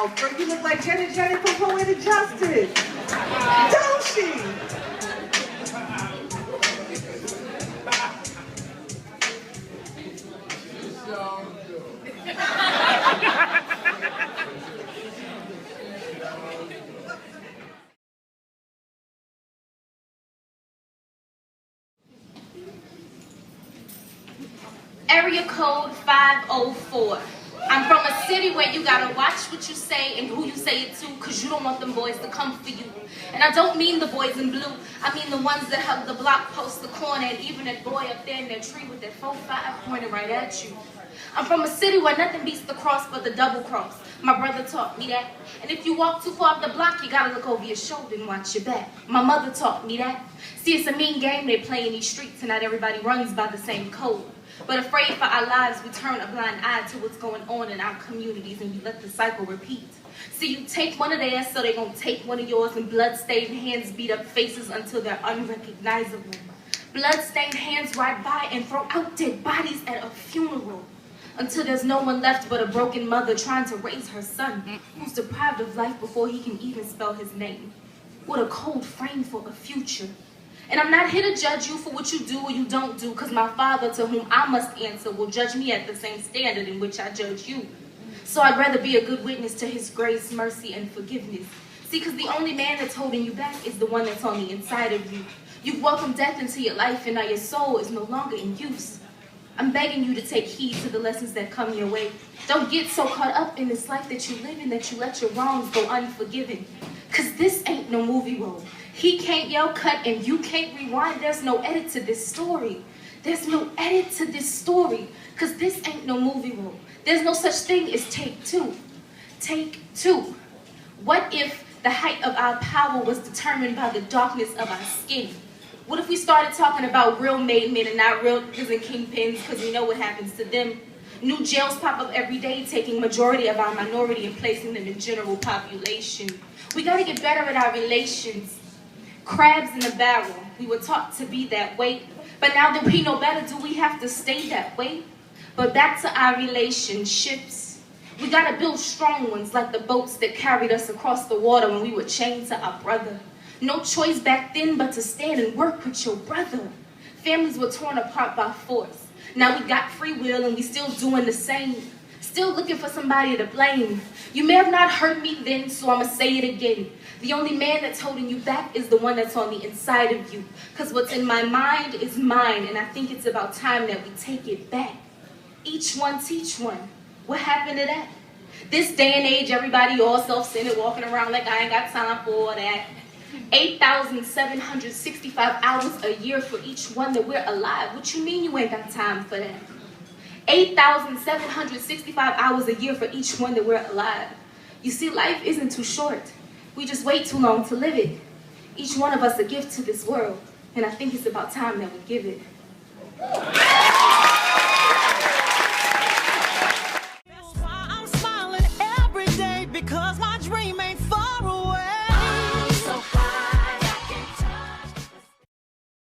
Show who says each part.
Speaker 1: You look like Janet from Poetic Justice. Don't she?
Speaker 2: Area code 504. I'm from a city where you gotta watch what you say and who you say it to, cause you don't want them boys to come for you. And I don't mean the boys in blue, I mean the ones that hug the block post, the corner, and even that boy up there in that tree with that 4-5 pointed right at you. I'm from a city where nothing beats the cross but the double cross. My brother taught me that. And if you walk too far up the block, you gotta look over your shoulder and watch your back. My mother taught me that. See, it's a mean game they play in these streets, and not everybody runs by the same code. But afraid for our lives, we turn a blind eye to what's going on in our communities, and we let the cycle repeat. See, you take one of theirs, so they're gonna take one of yours, and blood-stained hands beat up faces until they're unrecognizable. Blood-stained hands ride by and throw out dead bodies at a funeral, until there's no one left but a broken mother trying to raise her son, who's deprived of life before he can even spell his name. What a cold frame for a future. And I'm not here to judge you for what you do or you don't do, because my Father, to whom I must answer, will judge me at the same standard in which I judge you. So I'd rather be a good witness to his grace, mercy, and forgiveness. See, because the only man that's holding you back is the one that's on the inside of you. You've welcomed death into your life, and now your soul is no longer in use. I'm begging you to take heed to the lessons that come your way. Don't get so caught up in this life that you live in that you let your wrongs go unforgiven. Because this ain't no movie role. He can't yell cut and you can't rewind. There's no edit to this story. There's no edit to this story. Because this ain't no movie role. There's no such thing as take two. Take two. What if the height of our power was determined by the darkness of our skin? What if we started talking about real made men and not real niggas and kingpins, because we know what happens to them? New jails pop up every day, taking majority of our minority and placing them in general population. We got to get better at our relations. Crabs in a barrel. We were taught to be that way. But now that we know better, do we have to stay that way? But back to our relationships. We got to build strong ones like the boats that carried us across the water when we were chained to our brother. No choice back then but to stand and work with your brother. Families were torn apart by force. Now we got free will and we still doing the same. Still looking for somebody to blame. You may have not heard me then, so I'ma say it again. The only man that's holding you back is the one that's on the inside of you. Because what's in my mind is mine, and I think it's about time that we take it back. Each one teach one. What happened to that? This day and age, everybody all self-centered, walking around like I ain't got time for all that. 8,765 hours a year for each one that we're alive. What you mean you ain't got time for that? 8,765 hours a year for each one that we're alive. You see, life isn't too short. We just wait too long to live it. Each one of us a gift to this world, and I think it's about time that we give it.